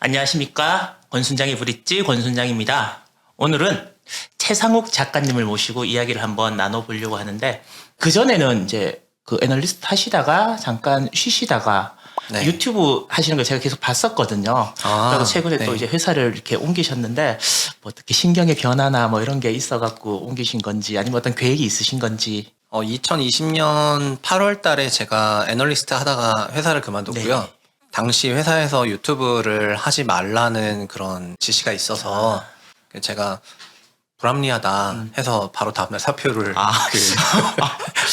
안녕하십니까. 권순장의 브릿지 권순장입니다. 오늘은 최상욱 작가님을 모시고 이야기를 한번 나눠보려고 하는데, 그전에는 이제 그 애널리스트 하시다가 잠깐 쉬시다가 네. 유튜브 하시는 걸 제가 계속 봤었거든요. 그리고 최근에 네. 또 이제 회사를 이렇게 옮기셨는데, 뭐 어떻게 신경의 변화나 뭐 이런 게 있어갖고 옮기신 건지, 아니면 어떤 계획이 있으신 건지. 2020년 8월 달에 제가 애널리스트 하다가 회사를 그만뒀고요. 네. 당시 회사에서 유튜브를 하지 말라는 그런 지시가 있어서 제가 불합리하다 해서 바로 다음날 사표를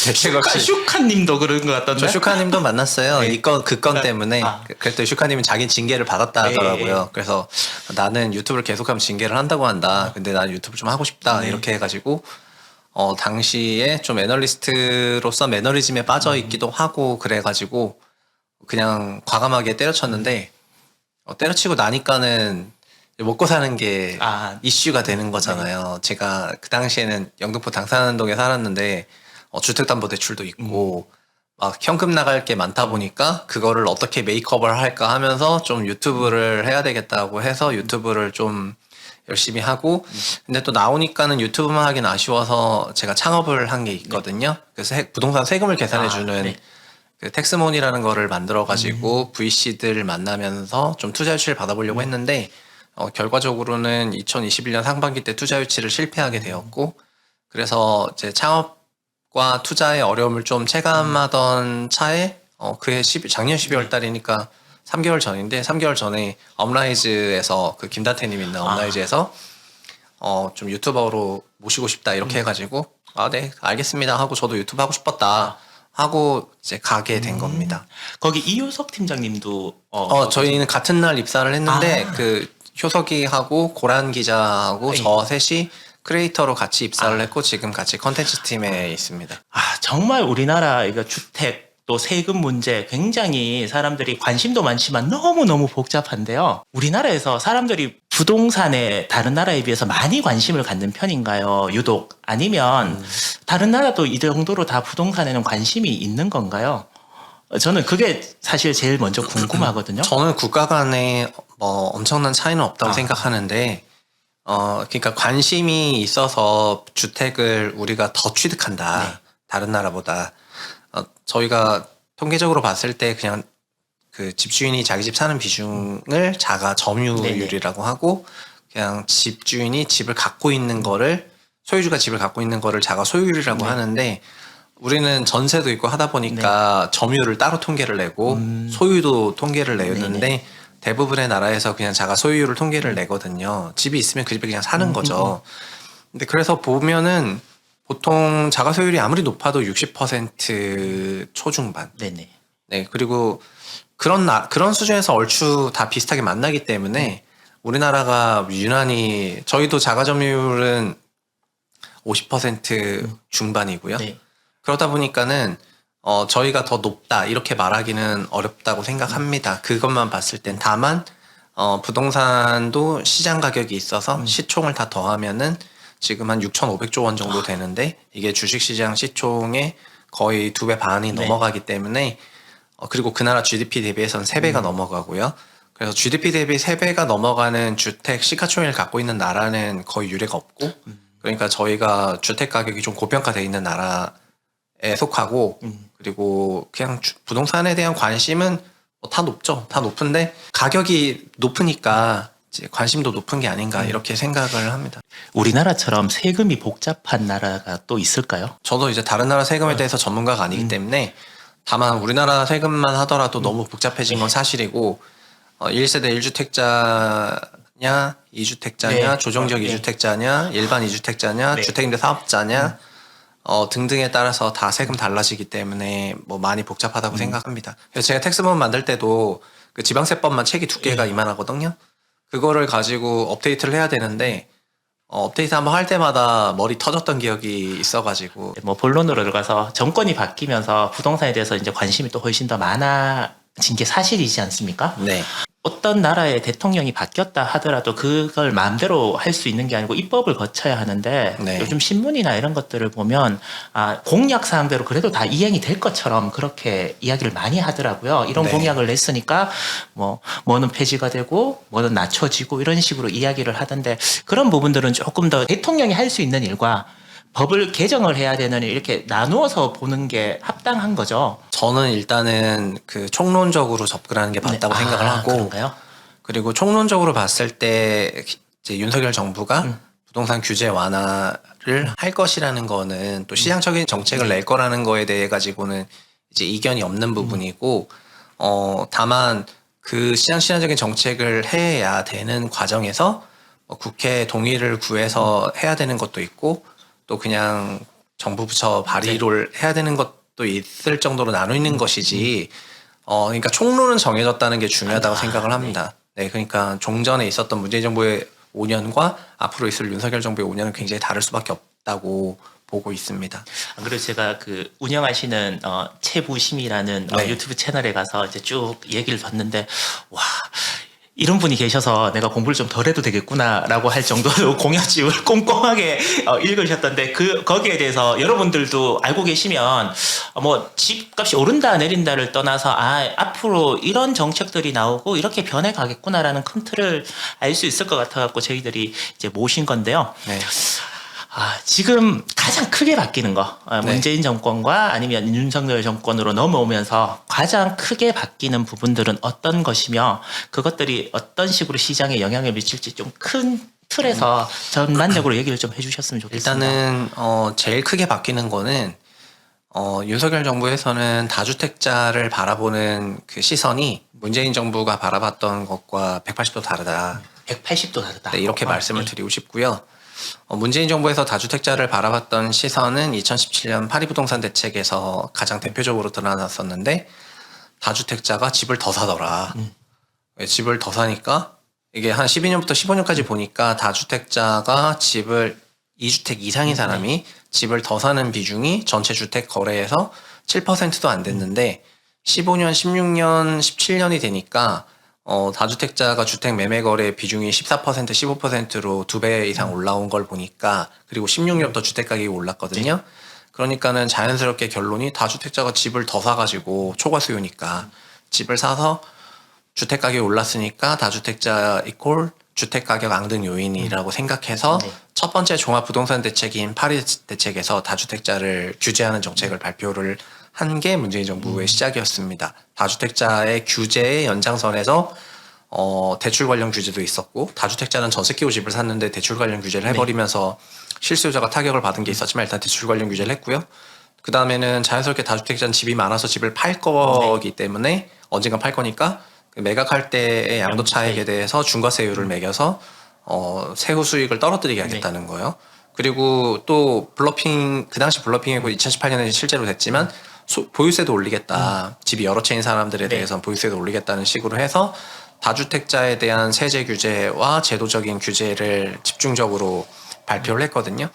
대책 없이 슈카님도 그런 것 같던데. 저 슈카님도 만났어요. 네. 그 건 때문에. 아. 그랬더니 슈카님은 자기 징계를 받았다 하더라고요. 네. 그래서 나는 유튜브를 계속하면 징계를 한다고 한다. 근데 난 유튜브 좀 하고 싶다. 이렇게 해가지고 당시에 좀 애널리스트로서 매너리즘에 빠져 있기도 하고 그래가지고 그냥 과감하게 때려쳤는데 때려치고 나니까는 먹고 사는 게 이슈가 되는 거잖아요. 제가 그 당시에는 영등포 당산동에 살았는데 주택담보대출도 있고 막 현금 나갈 게 많다 보니까 그거를 어떻게 메이크업을 할까 하면서 좀 유튜브를 해야 되겠다고 해서 유튜브를 좀 열심히 하고 근데 또 나오니까는 유튜브만 하긴 아쉬워서 제가 창업을 한 게 있거든요. 그래서 부동산 세금을 계산해주는 네. 그 텍스몬이라는 거를 만들어가지고 VC들을 만나면서 좀 투자 유치를 받아보려고 했는데 결과적으로는 2021년 상반기 때 투자 유치를 실패하게 되었고 그래서 제 창업과 투자의 어려움을 좀 체감하던 차에 그해 작년 12월 달이니까 3개월 전인데 3개월 전에 업라이즈에서 그 김다태님 있는 업라이즈에서 좀 유튜버로 모시고 싶다 이렇게 해가지고 네 알겠습니다 하고 저도 유튜브 하고 싶었다 하고 이제 가게 된 겁니다. 거기 이효석 팀장님도 저희는 같은 날 입사를 했는데 그 효석이하고 고란 기자하고 저 셋이 크리에이터로 같이 입사를 했고 지금 같이 컨텐츠 팀에 있습니다. 정말 우리나라 이거 주택 또 세금 문제 굉장히 사람들이 관심도 많지만 너무너무 복잡한데요. 우리나라에서 사람들이 부동산에 다른 나라에 비해서 많이 관심을 갖는 편인가요? 유독? 아니면 다른 나라도 이 정도로 다 부동산에는 관심이 있는 건가요? 저는 그게 사실 제일 먼저 궁금하거든요. 저는 국가 간에 엄청난 차이는 없다고 생각하는데 그러니까 관심이 있어서 주택을 우리가 더 취득한다. 다른 나라보다. 저희가 통계적으로 봤을 때 그냥 그 집주인이 자기 집 사는 비중을 자가 점유율이라고 하고 그냥 집주인이 집을 갖고 있는 거를 소유주가 집을 갖고 있는 거를 자가 소유율이라고 하는데 우리는 전세도 있고 하다 보니까 점유율을 따로 통계를 내고 소유도 통계를 내는데 대부분의 나라에서 그냥 자가 소유율을 통계를 내거든요. 집이 있으면 그 집에 그냥 사는 거죠. 근데 그래서 보면은 보통 자가 소유율이 아무리 높아도 60% 초중반. 네네. 네, 그리고 그런 수준에서 얼추 다 비슷하게 만나기 때문에 우리나라가 유난히 저희도 자가 점유율은 50% 중반이고요. 네. 그러다 보니까는 저희가 더 높다 이렇게 말하기는 어렵다고 생각합니다. 그것만 봤을 땐 다만 부동산도 시장 가격이 있어서 시총을 다 더하면은 지금 한 6,500조 원 정도 되는데 이게 주식시장 시총의 거의 2배 반이 넘어가기 때문에 그리고 그 나라 GDP 대비해서는 3배가 넘어가고요. 그래서 GDP 대비 3배가 넘어가는 주택 시가총액을 갖고 있는 나라는 거의 유례가 없고 그러니까 저희가 주택 가격이 좀 고평가되어 있는 나라에 속하고 그리고 그냥 부동산에 대한 관심은 다 높죠. 다 높은데 가격이 높으니까 이제 관심도 높은 게 아닌가 이렇게 생각을 합니다. 우리나라처럼 세금이 복잡한 나라가 또 있을까요? 저도 이제 다른 나라 세금에 대해서 전문가가 아니기 때문에 다만 우리나라 세금만 하더라도 너무 복잡해진 건 사실이고 1세대 1주택자냐 2주택자냐 조정적 2주택자냐 일반 2주택자냐 주택임대 사업자냐 등등에 따라서 다 세금 달라지기 때문에 뭐 많이 복잡하다고 생각합니다. 그래서 제가 텍스본 만들 때도 그 지방세법만 책이 두께가 이만하거든요. 그거를 가지고 업데이트를 해야 되는데 업데이트 한번 할 때마다 머리 터졌던 기억이 있어가지고 뭐 본론으로 들어가서 정권이 바뀌면서 부동산에 대해서 이제 관심이 또 훨씬 더 많아진 게 사실이지 않습니까? 네. 어떤 나라의 대통령이 바뀌었다 하더라도 그걸 마음대로 할 수 있는 게 아니고 입법을 거쳐야 하는데 네. 요즘 신문이나 이런 것들을 보면 공약 사항대로 그래도 다 이행이 될 것처럼 그렇게 이야기를 많이 하더라고요. 이런 네. 공약을 냈으니까 뭐는 폐지가 되고 뭐는 낮춰지고 이런 식으로 이야기를 하던데 그런 부분들은 조금 더 대통령이 할 수 있는 일과 법을 개정을 해야 되는 이렇게 나누어서 보는 게 합당한 거죠. 저는 일단은 그 총론적으로 접근하는 게 맞다고 네. 생각을 하고, 그런가요? 그리고 총론적으로 봤을 때 이제 윤석열 정부가 부동산 규제 완화를 할 것이라는 거는 또 시장적인 정책을 낼 거라는 거에 대해 가지고는 이제 이견이 없는 부분이고, 다만 그 시장적인 정책을 해야 되는 과정에서 국회 동의를 구해서 해야 되는 것도 있고, 또 그냥 정부 부처 발의를 해야 되는 것도 있을 정도로 나누는 것이지, 그러니까 총론은 정해졌다는 게 중요하다고 생각을 합니다. 네, 그러니까 종전에 있었던 문재인 정부의 5년과 앞으로 있을 윤석열 정부의 5년은 굉장히 다를 수밖에 없다고 보고 있습니다. 안 그래도 제가 그 운영하시는 최부심이라는 네. 유튜브 채널에 가서 이제 쭉 얘기를 봤는데 와 이런 분이 계셔서 내가 공부를 좀 덜 해도 되겠구나라고 할 정도로 공약집을 꼼꼼하게 읽으셨던데 거기에 대해서 여러분들도 알고 계시면 뭐 집값이 오른다 내린다를 떠나서 앞으로 이런 정책들이 나오고 이렇게 변해 가겠구나라는 큰 틀을 알 수 있을 것 같아갖고 저희들이 이제 모신 건데요. 네. 지금 가장 크게 바뀌는 거, 네. 문재인 정권과 아니면 윤석열 정권으로 넘어오면서 가장 크게 바뀌는 부분들은 어떤 것이며 그것들이 어떤 식으로 시장에 영향을 미칠지 좀 큰 틀에서 전반적으로 얘기를 좀 해주셨으면 좋겠습니다. 일단은 제일 크게 바뀌는 거는 윤석열 정부에서는 다주택자를 바라보는 그 시선이 문재인 정부가 바라봤던 것과 180도 다르다. 180도 다르다. 네, 이렇게 말씀을 드리고 싶고요. 문재인 정부에서 다주택자를 바라봤던 시선은 2017년 파리부동산 대책에서 가장 대표적으로 드러났었는데 다주택자가 집을 더 사더라. 집을 더 사니까 이게 한 12년부터 15년까지 보니까 다주택자가 집을 2주택 이상인 사람이 집을 더 사는 비중이 전체 주택 거래에서 7%도 안 됐는데 15년, 16년, 17년이 되니까 다주택자가 주택 매매 거래 비중이 14%, 15%로 2배 이상 올라온 걸 보니까 그리고 16년부터 주택 가격이 올랐거든요. 그러니까는 자연스럽게 결론이 다주택자가 집을 더 사가지고 초과 수요니까 집을 사서 주택 가격이 올랐으니까 다주택자 이꼴 주택 가격 앙등 요인이라고 생각해서 첫 번째 종합부동산 대책인 파리 대책에서 다주택자를 규제하는 정책을 발표를 한 게 문재인 정부의 시작이었습니다. 다주택자의 규제의 연장선에서 대출 관련 규제도 있었고 다주택자는 전세 끼고 집을 샀는데 대출 관련 규제를 해버리면서 실수요자가 타격을 받은 게 있었지만 일단 대출 관련 규제를 했고요. 그 다음에는 자연스럽게 다주택자는 집이 많아서 집을 팔 거기 때문에 언젠가 팔 거니까 매각할 때의 양도 차익에 대해서 중과세율을 매겨서 세후 수익을 떨어뜨리게 하겠다는 거예요. 그리고 또 블러핑, 그 당시 블러핑이고 2018년에 실제로 됐지만 보유세도 올리겠다. 집이 여러 채인 사람들에 대해서는 보유세도 올리겠다는 식으로 해서 다주택자에 대한 세제 규제와 제도적인 규제를 집중적으로 발표를 했거든요.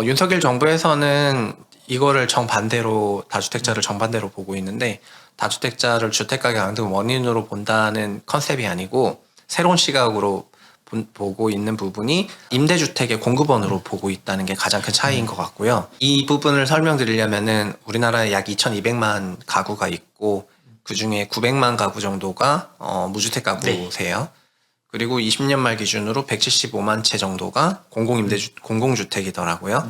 윤석열 정부에서는 이거를 정반대로 다주택자를 정반대로 보고 있는데 다주택자를 주택가격 앙등 원인으로 본다는 컨셉이 아니고 새로운 시각으로 보고 있는 부분이 임대주택의 공급원으로 보고 있다는 게 가장 큰 차이인 것 같고요. 이 부분을 설명드리려면은 우리나라에 약 2,200만 가구가 있고 그 중에 900만 가구 정도가 무주택 가구세요. 그리고 20년 말 기준으로 175만 채 정도가 공공주택이더라고요.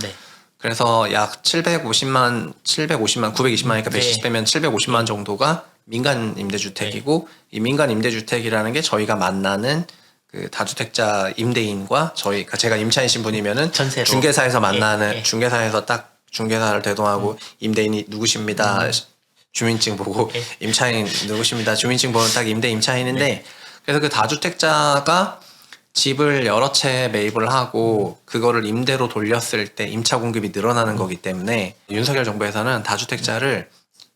그래서 약 920만이니까 170 빼면 750만 정도가 민간 임대주택이고 이 민간 임대주택이라는 게 저희가 만나는 그 다주택자 임대인과 저희가 제가 임차인신 분이면은 전세로. 중개사에서 만나는 중개사에서 딱 중개사를 대동하고 임대인이 누구십니다. 주민증 보고 임차인 누구십니다. 주민증 보면 딱 임대 임차인인데 그래서 그 다주택자가 집을 여러 채 매입을 하고 그거를 임대로 돌렸을 때 임차 공급이 늘어나는 거기 때문에 윤석열 정부에서는 다주택자를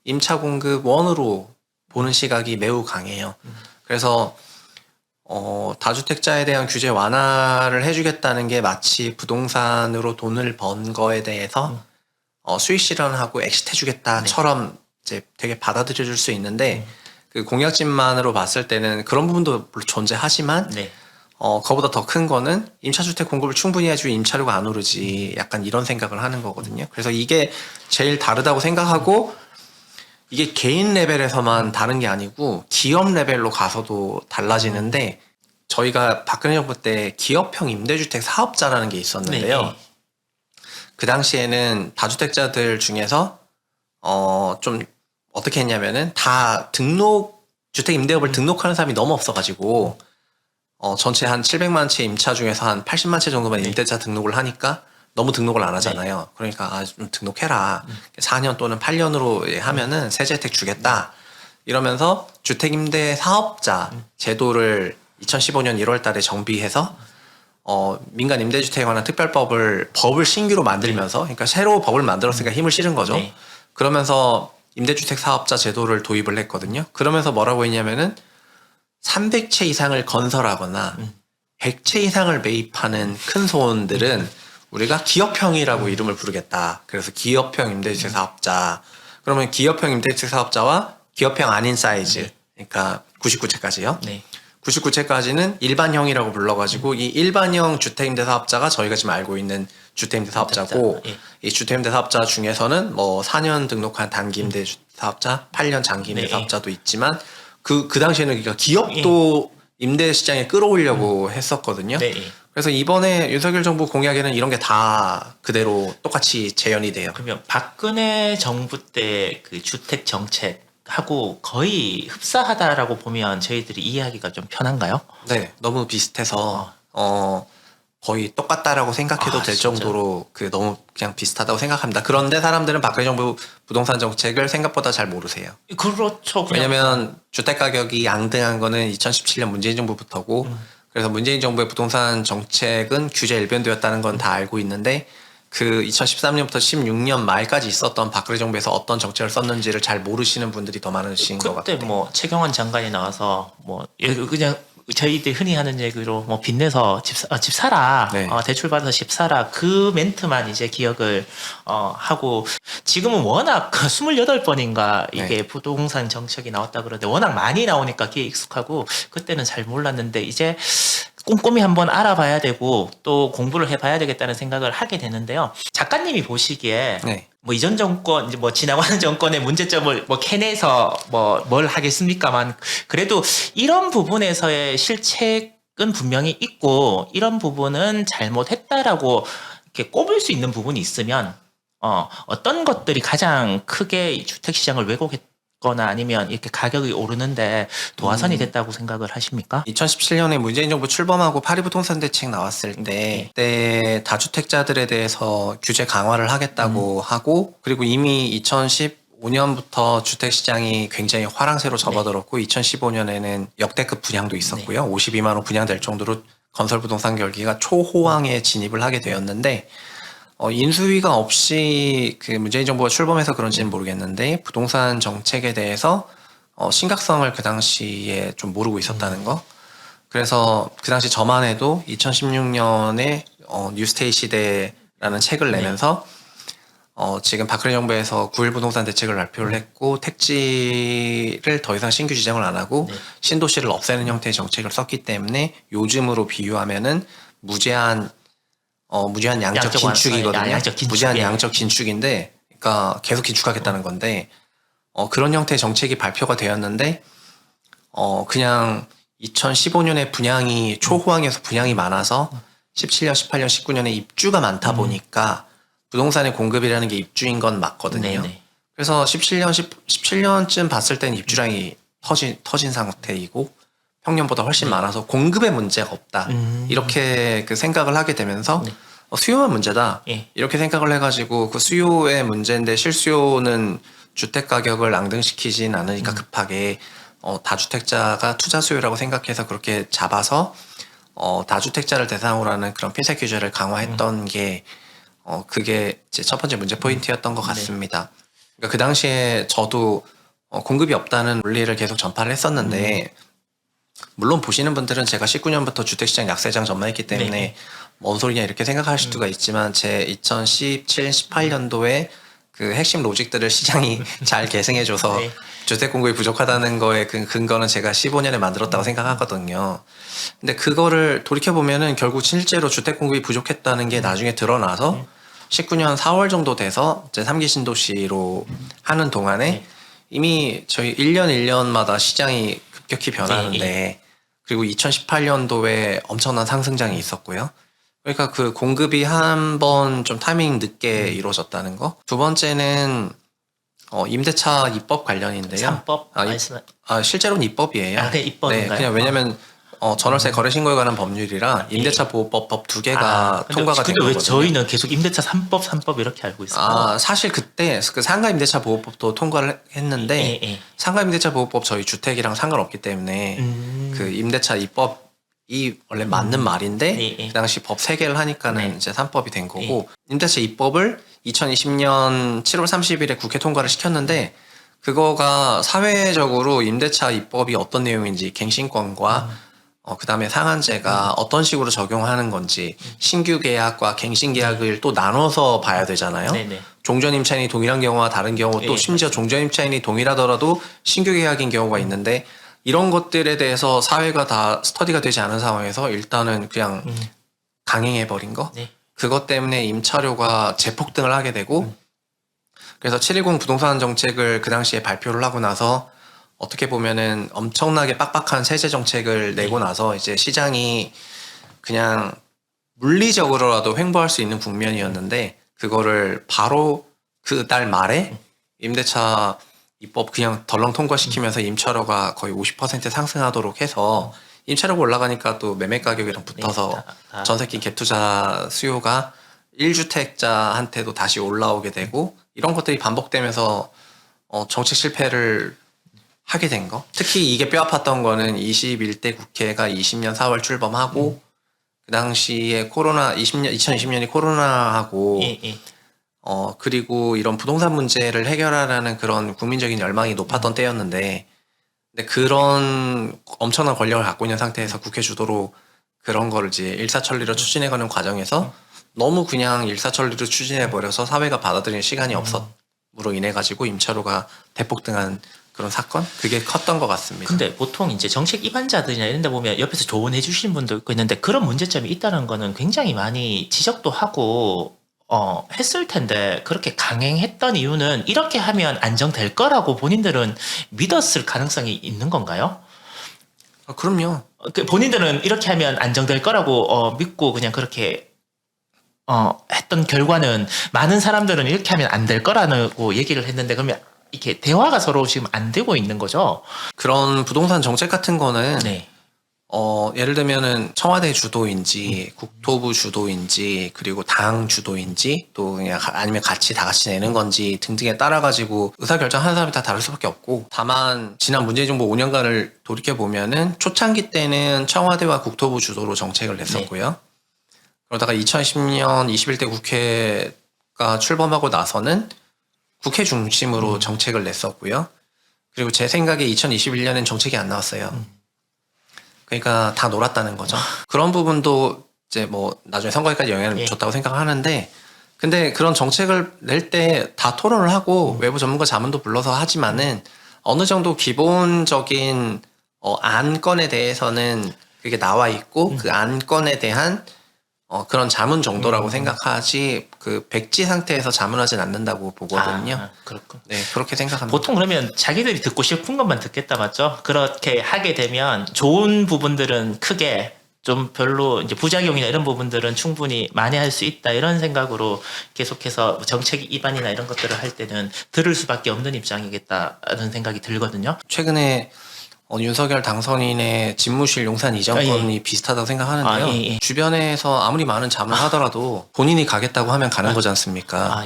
임차 공급 원으로 보는 시각이 매우 강해요. 그래서 다주택자에 대한 규제 완화를 해주겠다는 게 마치 부동산으로 돈을 번 거에 대해서 수익 실현하고 엑시트 해주겠다처럼 이제 되게 받아들여질 수 있는데 그 공약집만으로 봤을 때는 그런 부분도 물론 존재하지만 네. 그거보다 더 큰 거는 임차주택 공급을 충분히 해주면 임차료가 안 오르지. 약간 이런 생각을 하는 거거든요. 그래서 이게 제일 다르다고 생각하고 이게 개인 레벨에서만 다른 게 아니고 기업 레벨로 가서도 달라지는데 저희가 박근혜 정부 때 기업형 임대주택 사업자라는 게 있었는데요. 네. 그 당시에는 다주택자들 중에서 좀 어떻게 했냐면은 다 주택 임대업을 등록하는 사람이 너무 없어가지고 전체 한 700만 채 임차 중에서 한 80만 채 정도만 임대차 등록을 하니까 너무 등록을 안 하잖아요. 그러니까 좀 등록해라. 4년 또는 8년으로 하면은 세제 혜택 주겠다. 이러면서 주택 임대 사업자 제도를 2015년 1월 달에 정비해서 민간 임대주택에 관한 법을 신규로 만들면서 그러니까 새로 법을 만들었으니까 힘을 실은 거죠. 네. 그러면서 임대주택 사업자 제도를 도입을 했거든요. 그러면서 뭐라고 했냐면은 300채 이상을 건설하거나 100채 이상을 매입하는 큰 소원들은 우리가 기업형이라고 이름을 부르겠다. 그래서 기업형 임대주택 사업자. 그러면 기업형 임대주택 사업자와 기업형 아닌 사이즈, 그러니까 99채까지요. 네. 99채까지는 일반형이라고 불러가지고 이 일반형 주택임대 사업자가 저희가 지금 알고 있는 주택임대 사업자고 예. 이 주택임대 사업자 중에서는 뭐 4년 등록한 단기임대 사업자, 8년 장기임대 네. 사업자도 있지만 그 당시에는 그러니까 기업도 임대 시장에 끌어오려고 했었거든요. 네. 그래서 이번에 윤석열 정부 공약에는 이런 게 다 그대로 똑같이 재현이 돼요. 그러면 박근혜 정부 때 그 주택 정책하고 거의 흡사하다라고 보면 저희들이 이해하기가 좀 편한가요? 네, 너무 비슷해서 거의 똑같다라고 생각해도 될 진짜? 정도로 너무 그냥 비슷하다고 생각합니다. 그런데 사람들은 박근혜 정부 부동산 정책을 생각보다 잘 모르세요. 그렇죠. 그냥 왜냐면 주택 가격이 양등한 거는 2017년 문재인 정부부터고 그래서 문재인 정부의 부동산 정책은 규제 일변도였다는 건 다 알고 있는데 그 2013년부터 16년 말까지 있었던 박근혜 정부에서 어떤 정책을 썼는지를 잘 모르시는 분들이 더 많으신 것 같아요. 그때 뭐 최경환 장관이 나와서 뭐 그냥 저희들 흔히 하는 얘기로 뭐 빚내서 집 사라, 네. 대출 받아서 집 사라 그 멘트만 이제 기억을 하고 지금은 워낙 28번인가 이게 네. 부동산 정책이 나왔다 그러는데 워낙 많이 나오니까 그게 익숙하고 그때는 잘 몰랐는데 이제 꼼꼼히 한번 알아봐야 되고 또 공부를 해봐야 되겠다는 생각을 하게 되는데요. 작가님이 보시기에 네. 뭐 이전 정권 이제 뭐 지나가는 정권의 문제점을 뭐 캐내서 뭐 뭘 하겠습니까만 그래도 이런 부분에서의 실책은 분명히 있고 이런 부분은 잘못했다라고 이렇게 꼽을 수 있는 부분이 있으면 어떤 것들이 가장 크게 이 주택 시장을 왜곡했거나 아니면 이렇게 가격이 오르는데 도화선이 됐다고 생각을 하십니까? 2017년에 문재인 정부 출범하고 파리부동산 대책 나왔을 때 그때 다주택자들에 대해서 규제 강화를 하겠다고 하고 그리고 이미 2015년부터 주택시장이 굉장히 화랑새로 접어들었고 2015년에는 역대급 분양도 있었고요. 52만 원 분양될 정도로 건설부동산 경기가 초호황에 진입을 하게 되었는데 인수위가 없이 그 문재인 정부가 출범해서 그런지는 모르겠는데 부동산 정책에 대해서 심각성을 그 당시에 좀 모르고 있었다는 거. 그래서 그 당시 저만 해도 2016년에 뉴스테이 시대라는 책을 내면서 지금 박근혜 정부에서 9.1 부동산 대책을 발표를 했고 택지를 더 이상 신규 지정을 안 하고 신도시를 없애는 형태의 정책을 썼기 때문에 요즘으로 비유하면은 무제한 양적 긴축이거든요. 양적 긴축. 무제한 양적 긴축인데, 그러니까 계속 긴축하겠다는 건데, 그런 형태의 정책이 발표가 되었는데, 그냥 2015년에 분양이 초호황에서 분양이 많아서 17년, 18년, 19년에 입주가 많다 보니까 부동산의 공급이라는 게 입주인 건 맞거든요. 네네. 그래서 17년쯤 봤을 땐 입주량이 터진 상태이고 평년보다 훨씬 많아서 공급에 문제가 없다. 이렇게 그 생각을 하게 되면서 수요만 문제다. 예. 이렇게 생각을 해가지고 그 수요의 문제인데 실수요는 주택 가격을 앙등시키진 않으니까 급하게 다주택자가 투자 수요라고 생각해서 그렇게 잡아서 다주택자를 대상으로 하는 그런 핀셋 규제를 강화했던 게 그게 제 첫 번째 문제 포인트였던 것 같습니다. 그러니까 그 당시에 저도 공급이 없다는 논리를 계속 전파를 했었는데 물론 보시는 분들은 제가 19년부터 주택시장 약세장 전망했기 때문에 뭔 소리냐 이렇게 생각할 수도 있지만 제 2017, 18년도에 그 핵심 로직들을 시장이 잘 계승해줘서 주택 공급이 부족하다는 거에 그 근거는 제가 15년에 만들었다고 생각하거든요. 근데 그거를 돌이켜보면은 결국 실제로 주택 공급이 부족했다는 게 나중에 드러나서 19년 4월 정도 돼서 이제 3기 신도시로 하는 동안에 이미 저희 1년 1년마다 시장이 급격히 변하는데 그리고 2018년도에 엄청난 상승장이 있었고요. 그러니까 그 공급이 한 번 좀 타이밍 늦게 이루어졌다는 거. 두 번째는 임대차 입법 관련인데요. 3법 말씀. 실제로는 입법이에요. 아, 네, 입법인가요? 네, 그냥 왜냐면 전월세 거래 신고에 관한 법률이랑 임대차 보호법 법 두 개가 통과가 된 근데 왜 거거든요. 저희는 계속 임대차 3법 이렇게 알고 있어요? 사실 그때 그 상가 임대차 보호법도 통과를 했는데 상가 임대차 보호법 저희 주택이랑 상관없기 때문에 그 임대차 입법이 원래 맞는 말인데 그 당시 법 3개를 하니까는 이제 3법이 된 거고 임대차 입법을 2020년 7월 30일에 국회 통과를 시켰는데 그거가 사회적으로 임대차 입법이 어떤 내용인지 갱신권과 그 다음에 상한제가 어떤 식으로 적용하는 건지 신규 계약과 갱신 계약을 또 나눠서 봐야 되잖아요. 종전 임차인이 동일한 경우와 다른 경우 또 심지어 종전 임차인이 동일하더라도 신규 계약인 경우가 있는데 이런 것들에 대해서 사회가 다 스터디가 되지 않은 상황에서 일단은 그냥 강행해버린 거 그것 때문에 임차료가 재폭등을 하게 되고 그래서 710 부동산 정책을 그 당시에 발표를 하고 나서 어떻게 보면은 엄청나게 빡빡한 세제 정책을 내고 나서 이제 시장이 그냥 물리적으로라도 횡보할 수 있는 국면이었는데 그거를 바로 그 달 말에 임대차 입법 그냥 덜렁 통과시키면서 임차료가 거의 50% 상승하도록 해서 임차료가 올라가니까 또 매매 가격이랑 붙어서 전세기 갭투자 수요가 1주택자한테도 다시 올라오게 되고 이런 것들이 반복되면서 정책 실패를 하게 된 거. 특히 이게 뼈아팠던 거는 21대 국회가 20년 4월 출범하고 그 당시에 2020년이 코로나하고 그리고 이런 부동산 문제를 해결하라는 그런 국민적인 열망이 높았던 때였는데 근데 그런 엄청난 권력을 갖고 있는 상태에서 국회 주도로 그런 거를 이제 일사천리로 추진해가는 과정에서 너무 그냥 일사천리로 추진해버려서 사회가 받아들이는 시간이 없었으로 인해 가지고 임차료가 대폭등한 그런 사건? 그게 컸던 것 같습니다. 근데 보통 이제 정책 입안자들이나 이런 데 보면 옆에서 조언해 주시는 분도 있고 있는데 그런 문제점이 있다는 거는 굉장히 많이 지적도 하고 했을 텐데 그렇게 강행했던 이유는 이렇게 하면 안정될 거라고 본인들은 믿었을 가능성이 있는 건가요? 그럼요. 본인들은 이렇게 하면 안정될 거라고 믿고 그냥 그렇게 했던 결과는 많은 사람들은 이렇게 하면 안 될 거라고 얘기를 했는데 그러면 이렇게 대화가 서로 지금 안 되고 있는 거죠. 그런 부동산 정책 같은 거는 예를 들면은 청와대 주도인지 국토부 주도인지 그리고 당 주도인지 또 그냥 아니면 같이 다 같이 내는 건지 등등에 따라 가지고 의사결정하는 사람이 다 다를 수밖에 없고 다만 지난 문재인 정부 5년간을 돌이켜 보면은 초창기 때는 청와대와 국토부 주도로 정책을 냈었고요. 그러다가 2010년 21대 국회가 출범하고 나서는 국회 중심으로 정책을 냈었고요. 그리고 제 생각에 2021년엔 정책이 안 나왔어요. 그러니까 다 놀았다는 거죠. 그런 부분도 이제 뭐 나중에 선거에까지 영향을 줬다고 생각하는데 근데 그런 정책을 낼 때 다 토론을 하고 외부 전문가 자문도 불러서 하지만은 어느 정도 기본적인 안건에 대해서는 그게 나와 있고 그 안건에 대한 그런 자문 정도라고 생각하지 그 백지 상태에서 자문하진 않는다고 보거든요. 그렇군. 네, 그렇게 생각합니다. 보통 그러면 자기들이 듣고 싶은 것만 듣겠다 맞죠? 그렇게 하게 되면 좋은 부분들은 크게 좀 별로 이제 부작용이나 이런 부분들은 충분히 만회할 수 있다 이런 생각으로 계속해서 정책 입안이나 이런 것들을 할 때는 들을 수밖에 없는 입장이겠다는 생각이 들거든요. 최근에 윤석열 당선인의 집무실 용산 이전권이 비슷하다고 생각하는데요. 주변에서 아무리 많은 자문을 하더라도 본인이 가겠다고 하면 가는 거지 않습니까?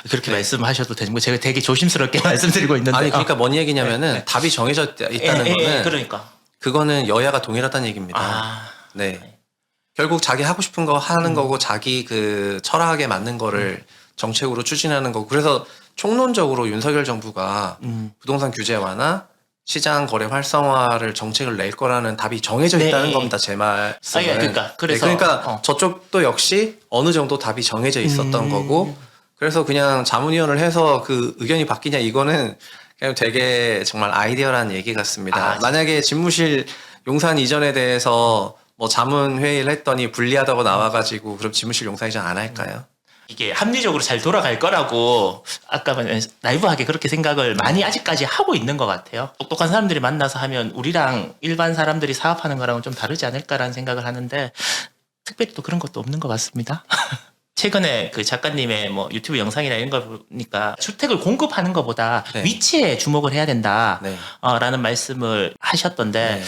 그렇게 말씀하셔도 되는 거 제가 되게 조심스럽게 말씀드리고 있는데. 아니 그러니까 뭔 얘기냐면은 답이 정해져 있다는 거는 그러니까. 그거는 여야가 동일하다는 얘기입니다. 네. 결국 자기 하고 싶은 거 하는 거고 자기 그 철학에 맞는 거를 정책으로 추진하는 거고 그래서 총론적으로 윤석열 정부가 부동산 규제 완화 시장 거래 활성화를 정책을 낼 거라는 답이 정해져 있다는 겁니다. 제 말씀은. 그러니까 저쪽도 역시 어느 정도 답이 정해져 있었던 거고 그래서 그냥 자문위원을 해서 그 의견이 바뀌냐 이거는 그냥 되게 정말 아이디어란 얘기 같습니다. 아, 만약에 집무실 용산 이전에 대해서 뭐 자문 회의를 했더니 불리하다고 나와가지고 그럼 집무실 용산 이전 안 할까요? 이게 합리적으로 잘 돌아갈 거라고 아까 나이브하게 그렇게 생각을 많이 아직까지 하고 있는 것 같아요. 똑똑한 사람들이 만나서 하면 우리랑 일반 사람들이 사업하는 거랑은 좀 다르지 않을까라는 생각을 하는데 특별히 또 그런 것도 없는 것 같습니다. 최근에 그 작가님의 뭐 유튜브 영상이나 이런 걸 보니까 주택을 공급하는 것보다 네. 위치에 주목을 해야 된다. 네. 라는 말씀을 하셨던데 네.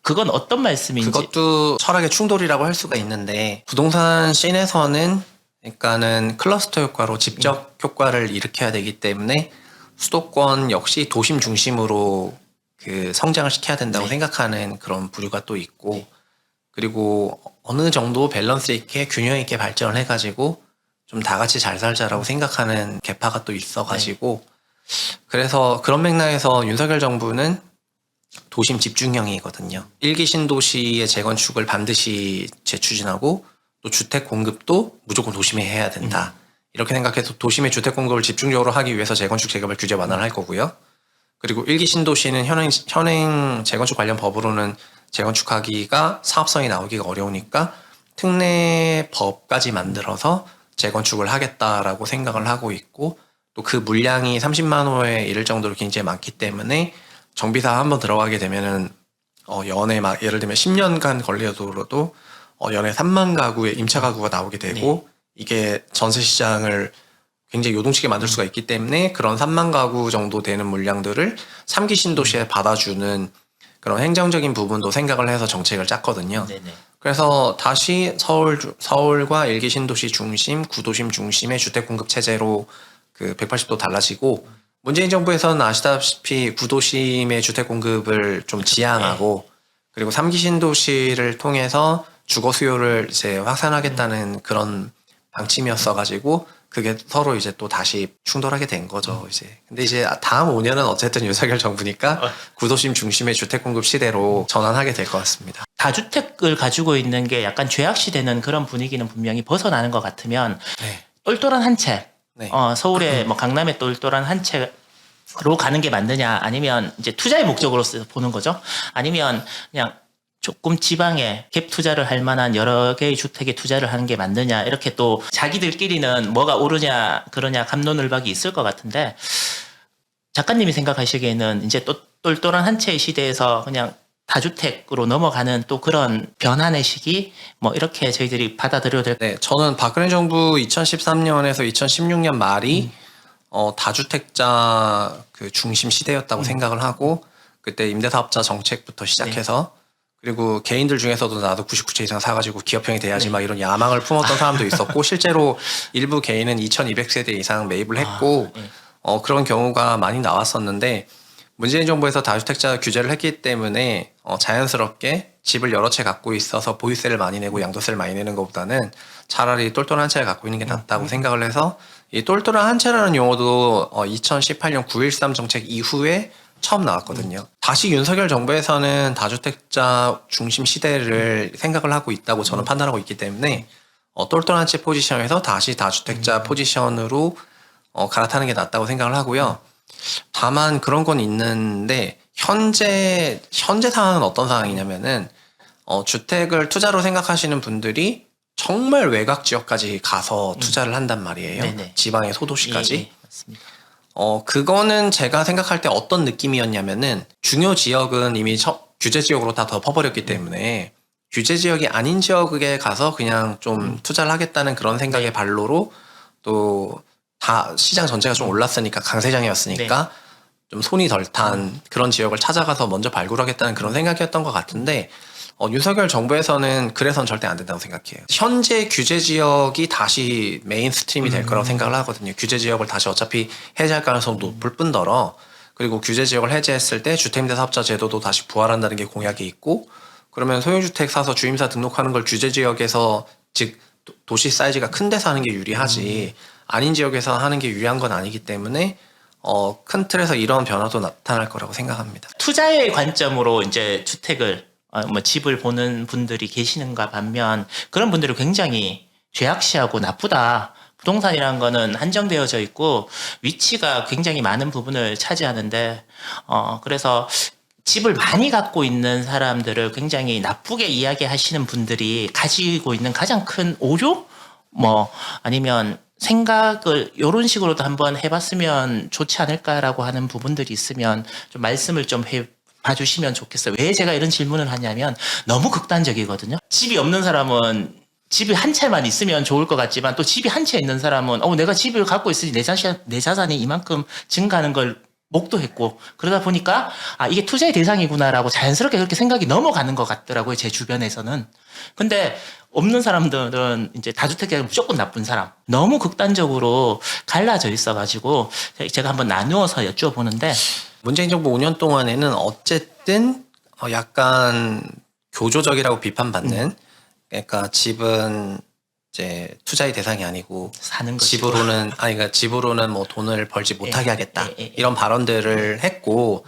그건 어떤 말씀인지. 그것도 철학의 충돌이라고 할 수가 있는데 부동산 씬에서는 그러니까는 클러스터 효과로 직접 효과를 일으켜야 되기 때문에 수도권 역시 도심 중심으로 그 성장을 시켜야 된다고 네. 생각하는 그런 부류가 또 있고 그리고 어느 정도 밸런스 있게 균형 있게 발전을 해가지고 좀 다 같이 잘 살자라고 생각하는 계파가 또 있어가지고 그래서 그런 맥락에서 윤석열 정부는 도심 집중형이거든요. 1기 신도시의 재건축을 반드시 재추진하고 또 주택 공급도 무조건 도심에 해야 된다. 이렇게 생각해서 도심의 주택 공급을 집중적으로 하기 위해서 재건축 재개발 규제 완화를 할 거고요. 그리고 1기 신도시는 현행 재건축 관련 법으로는 재건축하기가 사업성이 나오기가 어려우니까 특례법까지 만들어서 재건축을 하겠다라고 생각을 하고 있고 또 그 물량이 30만 호에 이를 정도로 굉장히 많기 때문에 정비사 한번 들어가게 되면은 연에 막 예를 들면 10년간 걸려도 연에 3만 가구의 임차 가구가 나오게 되고 이게 전세 시장을 굉장히 요동치게 만들 수가 있기 때문에 그런 3만 가구 정도 되는 물량들을 3기 신도시에 받아주는 그런 행정적인 부분도 생각을 해서 정책을 짰거든요. 네네. 그래서 다시 서울과 1기 신도시 중심, 구도심 중심의 주택 공급 체제로 그 180도 달라지고 문재인 정부에서는 아시다시피 구도심의 주택 공급을 좀 지양하고 그리고 3기 신도시를 통해서 주거 수요를 이제 확산하겠다는 그런 방침이었어가지고 그게 서로 이제 또 다시 충돌하게 된 거죠, 이제. 근데 이제 다음 5년은 어쨌든 윤석열 정부니까 구도심 중심의 주택 공급 시대로 전환하게 될 것 같습니다. 다주택을 가지고 있는 게 약간 죄악시되는 그런 분위기는 분명히 벗어나는 것 같으면 네. 똘똘한 한 채, 네. 서울에 뭐 강남에 똘똘한 한 채로 가는 게 맞느냐 아니면 이제 투자의 목적으로서 보는 거죠. 아니면 그냥 조금 지방에 갭 투자를 할 만한 여러 개의 주택에 투자를 하는 게 맞느냐 이렇게 또 자기들끼리는 뭐가 옳으냐 그러냐 갑론을박이 있을 것 같은데 작가님이 생각하시기에는 이제 또 똘똘한 한 채의 시대에서 그냥 다주택으로 넘어가는 또 그런 변환의 시기 뭐 이렇게 저희들이 받아들여야 될. 네, 저는 박근혜 정부 2013년에서 2016년 말이 다주택자 그 중심 시대였다고 생각을 하고 그때 임대사업자 정책부터 시작해서 그리고 개인들 중에서도 나도 99채 이상 사가지고 기업형이 돼야지 막 이런 야망을 품었던 사람도 있었고 실제로 일부 개인은 2200세대 이상 매입을 했고 그런 경우가 많이 나왔었는데 문재인 정부에서 다주택자 규제를 했기 때문에 자연스럽게 집을 여러 채 갖고 있어서 보유세를 많이 내고 양도세를 많이 내는 것보다는 차라리 똘똘한 한 채를 갖고 있는 게 낫다고 생각을 해서 이 똘똘한 한 채라는 용어도 2018년 9.13 정책 이후에 처음 나왔거든요. 다시 윤석열 정부에서는 다주택자 중심 시대를 생각을 하고 있다고 저는 판단하고 있기 때문에 똘똘한 채 포지션에서 다시 다주택자 포지션으로 갈아타는 게 낫다고 생각을 하고요. 다만 그런 건 있는데 현재 상황은 어떤 상황이냐면은 주택을 투자로 생각하시는 분들이 정말 외곽 지역까지 가서 투자를 한단 말이에요. 네네. 지방의 소도시까지. 예, 맞습니다. 그거는 제가 생각할 때 어떤 느낌이었냐면은 중요 지역은 이미 규제 지역으로 다 덮어버렸기 때문에 규제 지역이 아닌 지역에 가서 그냥 좀 투자를 하겠다는 그런 생각의 발로로 또 다 시장 전체가 좀 올랐으니까 강세장이었으니까 좀 손이 덜 탄 그런 지역을 찾아가서 먼저 발굴하겠다는 그런 생각이었던 것 같은데 윤석열 정부에서는 그래서는 절대 안 된다고 생각해요. 현재 규제 지역이 다시 메인스트림이 될 거라고 생각을 하거든요. 규제 지역을 다시 어차피 해제할 가능성이 높을 뿐더러 그리고 규제 지역을 해제했을 때 주택임대사업자 제도도 다시 부활한다는 게 공약이 있고 그러면 소유주택 사서 주임사 등록하는 걸 규제 지역에서 즉 도시 사이즈가 큰 데서 하는 게 유리하지 아닌 지역에서 하는 게 유리한 건 아니기 때문에 큰 틀에서 이런 변화도 나타날 거라고 생각합니다. 투자의 관점으로 이제 주택을 뭐 집을 보는 분들이 계시는가 반면 그런 분들이 굉장히 죄악시하고 나쁘다. 부동산이라는 거는 한정되어져 있고 위치가 굉장히 많은 부분을 차지하는데 그래서 집을 많이 갖고 있는 사람들을 굉장히 나쁘게 이야기하시는 분들이 가지고 있는 가장 큰 오류? 뭐 아니면 생각을 이런 식으로도 한번 해봤으면 좋지 않을까라고 하는 부분들이 있으면 좀 말씀을 좀 봐주시면 좋겠어요. 왜 제가 이런 질문을 하냐면 너무 극단적이거든요. 집이 없는 사람은 집이 한 채만 있으면 좋을 것 같지만 또 집이 한 채 있는 사람은 내가 집을 갖고 있으니 내 자산이 이만큼 증가하는 걸 목도했고 그러다 보니까 이게 투자의 대상이구나라고 자연스럽게 그렇게 생각이 넘어가는 것 같더라고요. 제 주변에서는. 근데 없는 사람들은 이제 다주택자가 무조건 나쁜 사람. 너무 극단적으로 갈라져 있어가지고 제가 한번 나누어서 여쭤보는데 문재인 정부 5년 동안에는 어쨌든 약간 교조적이라고 비판받는 그러니까 집은 이제 투자의 대상이 아니고 사는 것이고 그러니까 집으로는 뭐 돈을 벌지 못하게 하겠다 예. 이런 발언들을 했고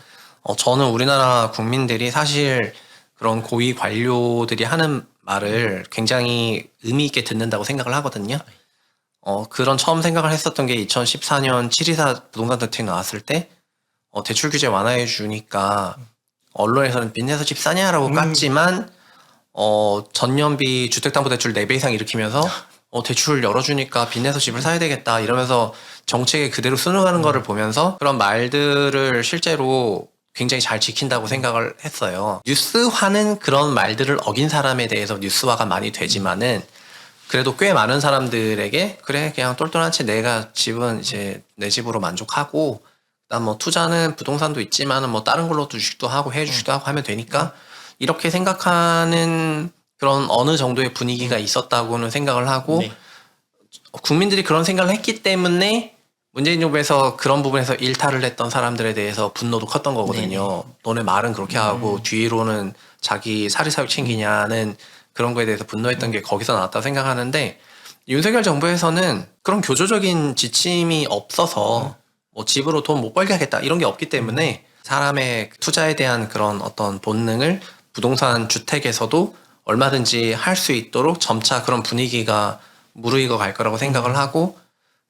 저는 우리나라 국민들이 사실 그런 고위 관료들이 하는 말을 굉장히 의미 있게 듣는다고 생각을 하거든요. 그런 처음 생각을 했었던 게 2014년 724 부동산 대책이 나왔을 때 대출 규제 완화해 주니까 언론에서는 빚내서 집 사냐라고 깠지만 전년비 주택담보대출 4배 이상 일으키면서 대출 열어주니까 빚내서 집을 사야 되겠다 이러면서 정책에 그대로 순응하는 거를 보면서 그런 말들을 실제로 굉장히 잘 지킨다고 생각을 했어요. 뉴스화는 그런 말들을 어긴 사람에 대해서 뉴스화가 많이 되지만은 그래도 꽤 많은 사람들에게 그래 그냥 똘똘한 채 내가 집은 이제 내 집으로 만족하고 그다음 뭐 투자는 부동산도 있지만은 뭐 다른 걸로도 주식도 하고 해주식도 하고 하면 되니까 이렇게 생각하는 그런 어느 정도의 분위기가 있었다고는 생각을 하고 네. 국민들이 그런 생각을 했기 때문에 문재인 정부에서 그런 부분에서 일탈을 했던 사람들에 대해서 분노도 컸던 거거든요. 너네 말은 그렇게 하고 뒤로는 자기 사리사욕 챙기냐는 그런 거에 대해서 분노했던 게 거기서 나왔다고 생각하는데 윤석열 정부에서는 그런 교조적인 지침이 없어서 뭐 집으로 돈 못 벌게 하겠다 이런 게 없기 때문에 사람의 투자에 대한 그런 어떤 본능을 부동산 주택에서도 얼마든지 할 수 있도록 점차 그런 분위기가 무르익어 갈 거라고 생각을 하고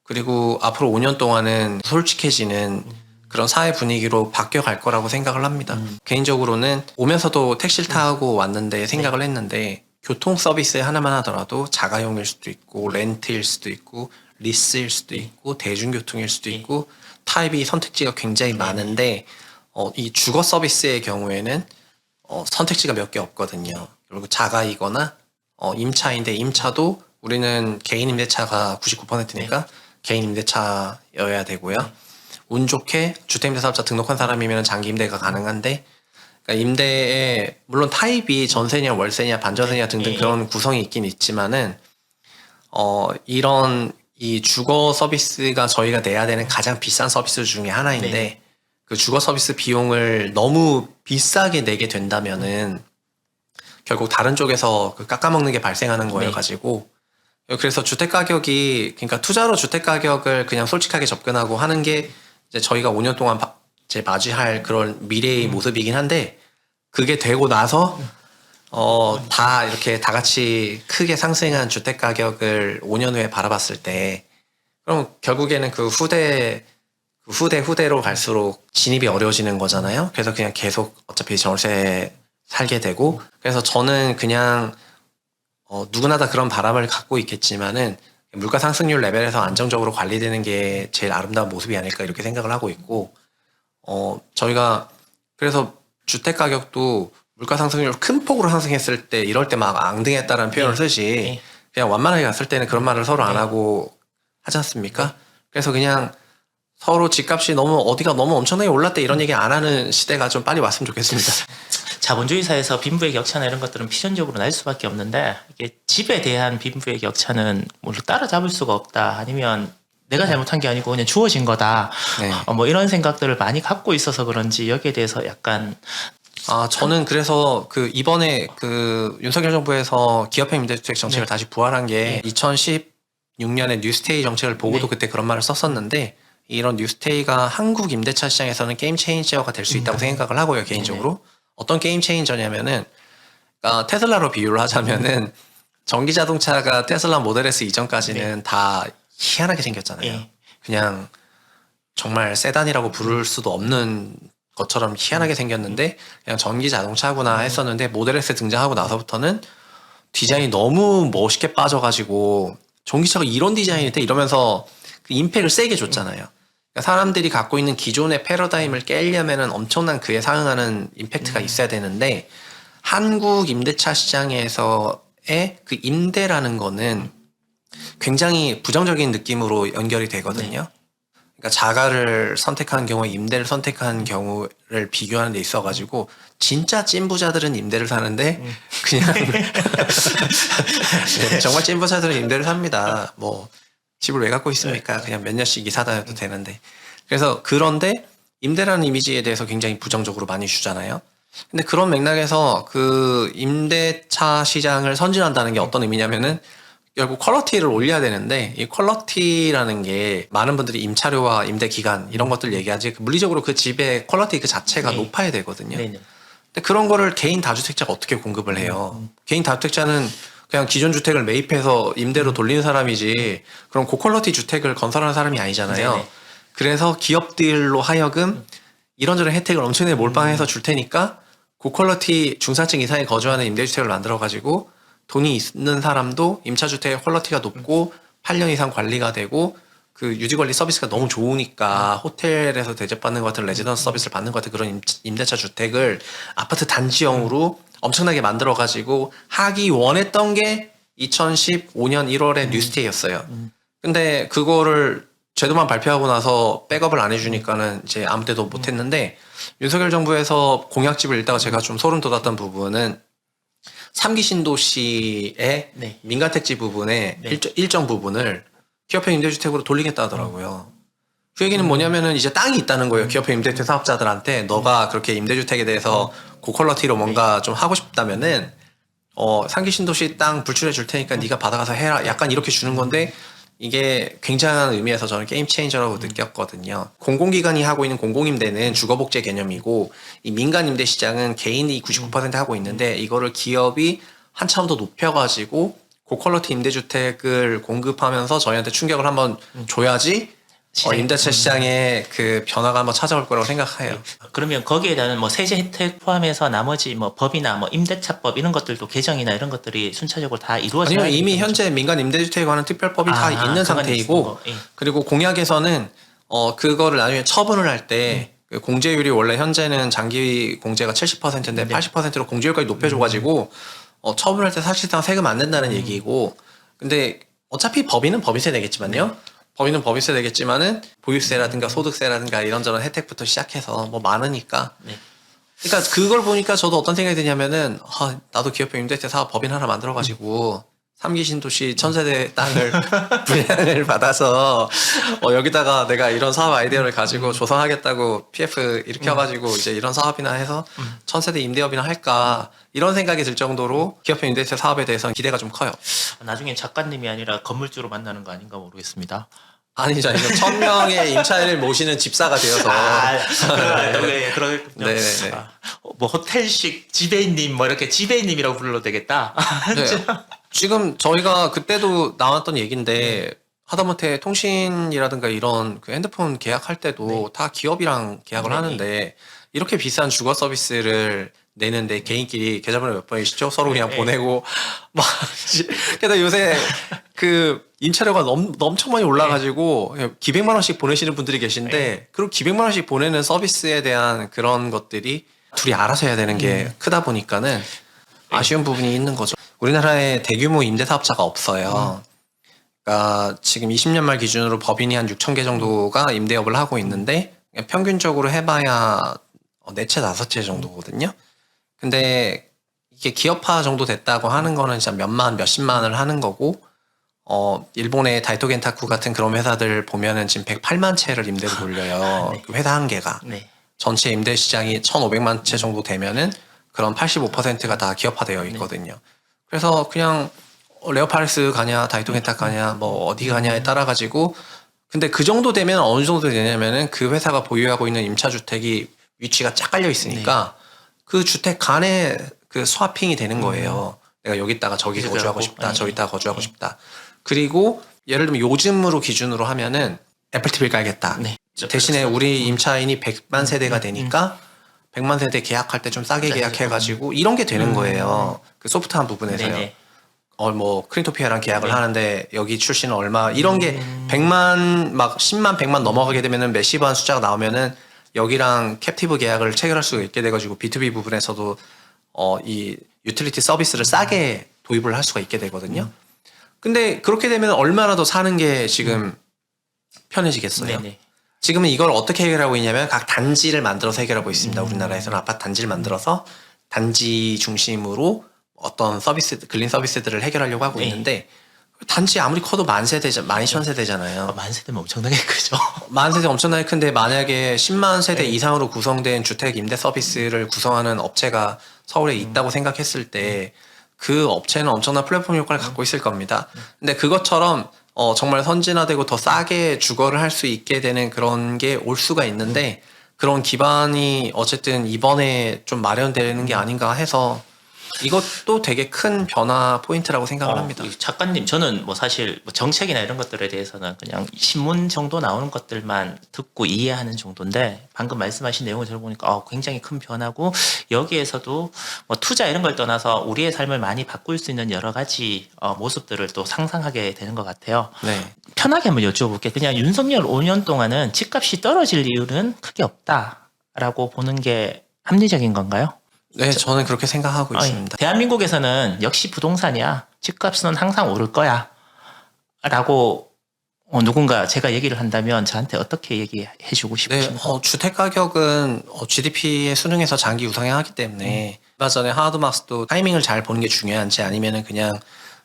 그리고 앞으로 5년 동안은 솔직해지는 그런 사회 분위기로 바뀌어 갈 거라고 생각을 합니다. 개인적으로는 오면서도 택시를 타고 왔는데 생각을 했는데 교통 서비스 하나만 하더라도 자가용일 수도 있고 렌트일 수도 있고 리스일 수도 있고 대중교통일 수도 있고 타입이 선택지가 굉장히 많은데 이 주거 서비스의 경우에는 선택지가 몇 개 없거든요. 그리고 자가이거나 임차인데 임차도 우리는 개인 임대차가 99%니까 개인 임대차여야 되고요. 운 좋게 주택임대사업자 등록한 사람이면 장기 임대가 가능한데 그러니까 임대에 물론 타입이 전세냐 월세냐 반전세냐 등등 그런 구성이 있긴 있지만은 이런 이 주거 서비스가 저희가 내야 되는 가장 비싼 서비스 중에 하나인데 그 주거 서비스 비용을 너무 비싸게 내게 된다면은 결국 다른 쪽에서 그 깎아먹는 게 발생하는 거여 가지고 그래서 주택 가격이 그러니까 투자로 주택 가격을 그냥 솔직하게 접근하고 하는 게 이제 저희가 5년 동안 이제 맞이할 그런 미래의 모습이긴 한데 그게 되고 나서 다 이렇게 다 같이 크게 상승한 주택 가격을 5년 후에 바라봤을 때 그럼 결국에는 그 후대로 갈수록 진입이 어려워지는 거잖아요. 그래서 그냥 계속 어차피 전세 살게 되고 그래서 저는 그냥 누구나 다 그런 바람을 갖고 있겠지만은 물가 상승률 레벨에서 안정적으로 관리되는 게 제일 아름다운 모습이 아닐까 이렇게 생각을 하고 있고 저희가 그래서 주택 가격도 물가 상승률 큰 폭으로 상승했을 때 이럴 때 막 앙등했다라는 표현을 쓰지 그냥 완만하게 갔을 때는 그런 말을 서로 안 하고 하지 않습니까? 그래서 그냥 서로 집값이 어디가 너무 엄청나게 올랐다 이런 얘기 안 하는 시대가 좀 빨리 왔으면 좋겠습니다. 자본주의 사회에서 빈부의 격차나 이런 것들은 필연적으로 날 수밖에 없는데 이게 집에 대한 빈부의 격차는 물론 따라잡을 수가 없다 아니면 내가 잘못한 게 아니고 그냥 주어진 거다 뭐 이런 생각들을 많이 갖고 있어서 그런지 여기에 대해서 약간 저는 그래서 이번에 윤석열 정부에서 기업형 임대주택 정책을 다시 부활한 게 2016년에 뉴스테이 정책을 보고도 그때 그런 말을 썼었는데 이런 뉴스테이가 한국 임대차 시장에서는 게임 체인저가 될 수 있다고 생각을 하고요, 개인적으로. 어떤 게임 체인저냐면은 테슬라로 비유를 하자면은 전기 자동차가 테슬라 모델 S 이전까지는 다 희한하게 생겼잖아요. 예. 그냥 정말 세단이라고 부를 수도 없는 것처럼 희한하게 생겼는데 그냥 전기 자동차구나 했었는데 모델 S 등장하고 나서부터는 디자인이 너무 멋있게 빠져가지고 전기차가 이런 디자인이 돼 이러면서 그 임팩을 세게 줬잖아요. 그러니까 사람들이 갖고 있는 기존의 패러다임을 깨려면은 엄청난 그에 상응하는 임팩트가 있어야 되는데 한국 임대차 시장에서의 그 임대라는 거는 굉장히 부정적인 느낌으로 연결이 되거든요. 그러니까 자가를 선택한 경우에 임대를 선택한 경우를 비교하는 데 있어가지고 진짜 찐부자들은 임대를 사는데 그냥 네, 정말 찐부자들은 임대를 삽니다. 뭐 집을 왜 갖고 있습니까? 그냥 몇 년씩 이사 다녀도 되는데. 그래서 그런데 임대라는 이미지에 대해서 굉장히 부정적으로 많이 주잖아요. 근데 그런 맥락에서 그 임대차 시장을 선진한다는 게 어떤 의미냐면은 결국 퀄리티를 올려야 되는데 이 퀄리티라는 게 많은 분들이 임차료와 임대 기간 이런 것들 얘기하지 물리적으로 그 집의 퀄리티 그 자체가 네. 높아야 되거든요. 네네. 근데 그런 거를 개인 다주택자가 어떻게 공급을 해요? 개인 다주택자는 그냥 기존 주택을 매입해서 임대로 돌리는 사람이지 그럼 고퀄리티 주택을 건설하는 사람이 아니잖아요. 네네. 그래서 기업들로 하여금 이런저런 혜택을 엄청나게 몰빵해서 줄 테니까 고퀄리티 중산층 이상에 거주하는 임대주택을 만들어가지고 돈이 있는 사람도 임차주택의 퀄리티가 높고 8년 이상 관리가 되고 그 유지관리 서비스가 너무 좋으니까 호텔에서 대접받는 것 같은 레지던스 서비스를 받는 것 같은 그런 임대차 주택을 아파트 단지형으로 엄청나게 만들어가지고 하기 원했던 게 2015년 1월에 뉴스테이였어요. 근데 그거를 제도만 발표하고 나서 백업을 안 해주니까는 이제 아무 때도 못했는데 윤석열 정부에서 공약집을 읽다가 제가 좀 소름 돋았던 부분은 3기 신도시의 네. 민간택지 부분의 네. 일정 부분을 기업형 임대주택으로 돌리겠다 하더라고요. 그 얘기는 뭐냐면은 이제 땅이 있다는 거예요. 기업형 임대주택 사업자들한테 너가 그렇게 임대주택에 대해서 고퀄리티로 뭔가 좀 하고 싶다면은 3기 신도시 땅 불출해 줄 테니까 네가 받아가서 해라. 약간 이렇게 주는 건데 이게 굉장한 의미에서 저는 게임 체인저라고 느꼈거든요. 공공기관이 하고 있는 공공임대는 주거복지 개념이고 이 민간임대 시장은 개인이 99% 하고 있는데 이거를 기업이 한 차원 더 높여가지고 고퀄리티 임대주택을 공급하면서 저희한테 충격을 한번 줘야지 임대차 시장에 그 변화가 한번 찾아올 거라고 생각해요. 그러면 거기에 대한 뭐 세제 혜택 포함해서 나머지 뭐 법이나 뭐 임대차법 이런 것들도 개정이나 이런 것들이 순차적으로 다 이루어져야 아니요, 이미 되겠죠? 현재 민간 임대주택에 관한 특별법이 다 있는 그건 상태이고 있는 거. 예. 그리고 공약에서는 그거를 나중에 처분을 할 때 그 공제율이 원래 현재는 장기 공제가 70%인데 80%로 공제율까지 높여줘가지고 처분할 때 사실상 세금 안 낸다는 얘기고 근데 어차피 법인은 법인세 내겠지만요. 법인은 법인세 내겠지만은 보유세라든가 소득세라든가 이런저런 혜택부터 시작해서 뭐 많으니까. 네. 그러니까 그걸 보니까 저도 어떤 생각이 드냐면은 나도 기업형 임대차 사업 법인 하나 만들어가지고 3기 신도시 천세대 땅을 분양을 받아서 여기다가 내가 이런 사업 아이디어를 가지고 조성하겠다고 PF 이렇게 해가지고 이제 이런 사업이나 해서 천세대 임대업이나 할까 이런 생각이 들 정도로 기업형 임대차 사업에 대해서는 기대가 좀 커요. 나중엔 작가님이 아니라 건물주로 만나는 거 아닌가 모르겠습니다. 아니죠. 1000명의 임차인을 모시는 집사가 되어서. 네, 그렇군요. 네네네. 뭐 호텔식 지배인님 뭐 이렇게 지배인님이라고 불러도 되겠다. 네. 지금 저희가 그때도 나왔던 얘기인데 하다못해 통신이라든가 이런 그 핸드폰 계약할 때도 다 기업이랑 계약을 네. 하는데 이렇게 비싼 주거 서비스를 내는데 개인끼리 계좌번호 몇 번이시죠? 서로 그냥 네. 보내고 막 게다가 요새 그 임차료가 엄청 많이 올라가지고 기백만 원씩 보내시는 분들이 계신데 그리고 기백만 원씩 보내는 서비스에 대한 그런 것들이 둘이 알아서 해야 되는 게 크다 보니까는 아쉬운 부분이 있는 거죠. 우리나라에 대규모 임대사업자가 없어요. 그러니까 지금 20년 말 기준으로 법인이 한 6천 개 정도가 임대업을 하고 있는데 평균적으로 해봐야 4채 5채 정도거든요. 근데 이게 기업화 정도 됐다고 하는 거는 진짜 몇십만을 하는 거고 일본의 다이토 겐타쿠 같은 그런 회사들 보면은 지금 108만 채를 임대로 돌려요. 네. 그 회사 한 개가. 네. 전체 임대 시장이 1,500만 채 정도 되면은 그런 85%가 다 기업화되어 있거든요. 그래서 그냥 레오파리스 가냐, 다이토 겐타쿠 가냐, 뭐 어디 가냐에 따라 가지고 근데 그 정도 되면 어느 정도 되냐면은 그 회사가 보유하고 있는 임차주택이 위치가 쫙 깔려 있으니까 그 주택 간에 그 스와핑이 되는 거예요. 내가 여기다가 저기 거주하고 싶다, 저기다가 거주하고 싶다. 그리고 예를 들면 요즘으로 기준으로 하면은 애플 TV를 깔겠다. 네. 대신에 우리 임차인이 100만 세대가 되니까 100만 세대 계약할 때 좀 싸게 계약해가지고 이런 게 되는 거예요. 그 소프트한 부분에서요. 네네. 뭐 크린토피아랑 계약을 네. 하는데 여기 출시는 얼마 이런 게 100만 막 10만 100만 넘어가게 되면은 메시브한 숫자가 나오면은 여기랑 캡티브 계약을 체결할 수가 있게 돼가지고 B2B 부분에서도 이 유틸리티 서비스를 싸게 도입을 할 수가 있게 되거든요. 근데 그렇게 되면 얼마나 더 사는 게 지금 편해지겠어요. 네네. 지금은 이걸 어떻게 해결하고 있냐면 각 단지를 만들어서 해결하고 있습니다. 우리나라에서는 아파트 단지를 만들어서 단지 중심으로 어떤 서비스, 근린 서비스들을 해결하려고 하고 네. 있는데 단지 아무리 커도 만 천 세대잖아요. 만 세대면 엄청나게 크죠. 만 세대 엄청나게 큰데 만약에 10만 세대 이상으로 구성된 주택 임대 서비스를 구성하는 업체가 서울에 있다고 생각했을 때 그 업체는 엄청난 플랫폼 효과를 갖고 있을 겁니다. 근데 그것처럼 정말 선진화되고 더 싸게 주거를 할 수 있게 되는 그런 게 올 수가 있는데 그런 기반이 어쨌든 이번에 좀 마련되는 게 아닌가 해서 이것도 되게 큰 변화 포인트라고 생각을 합니다. 이 작가님, 저는 뭐 사실 뭐 정책이나 이런 것들에 대해서는 그냥 신문 정도 나오는 것들만 듣고 이해하는 정도인데 방금 말씀하신 내용을 들어보니까 굉장히 큰 변화고 여기에서도 뭐 투자 이런 걸 떠나서 우리의 삶을 많이 바꿀 수 있는 여러 가지 모습들을 또 상상하게 되는 것 같아요. 네. 편하게 한번 여쭤볼게요. 그냥 윤석열 5년 동안은 집값이 떨어질 이유는 크게 없다라고 보는 게 합리적인 건가요? 네, 저는 그렇게 생각하고 있습니다. 대한민국에서는 역시 부동산이야. 집값은 항상 오를 거야. 라고 누군가 제가 얘기를 한다면 저한테 어떻게 얘기해 주고 네, 싶으십니까? 주택 가격은 GDP에 수능해서 장기 우상향하기 때문에 얼마 전에 하워드 마스도 타이밍을 잘 보는 게 중요한지 아니면은 그냥